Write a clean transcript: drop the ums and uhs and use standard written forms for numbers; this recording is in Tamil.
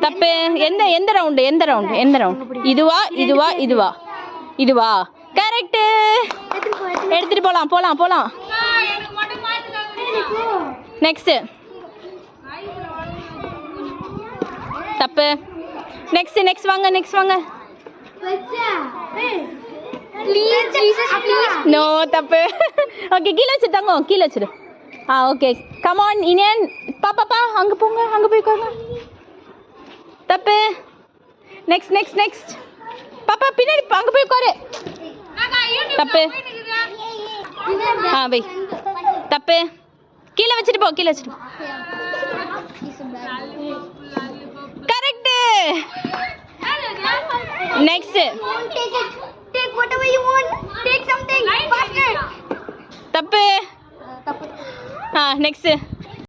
தப்பு. எந்த எந்த ரவுண்டு எந்த ரவுண்டு எந்த ரவுண்டு? இதுவா இதுவா இதுவா? இதுவா? கரெக்ட். எடுத்துட்டு போலாம் போலாம் போலாம். நெக்ஸ்ட். தப்பு. நெக்ஸ்ட் நெக்ஸ்ட் வாங்க நெக்ஸ்ட் வாங்க. நோ தப்பு. ஓகே கீழே வச்சு தங்க கீழே வச்சிரு. Okay come on Iniyan. பாப்பா அங்க போங்க அங்க போய் உட்காருங்க. தப்பு. Next next next. பாப்பா பின்னாடி அங்க போய் உட்காரு. தப்பு. வை. தப்பு. கீழே வச்சிட்டு போ கீழே வச்சிட்டு போ. Correct. Next. Take whatever you want. Take something faster. தப்பு. நெக்ஸ்ட்.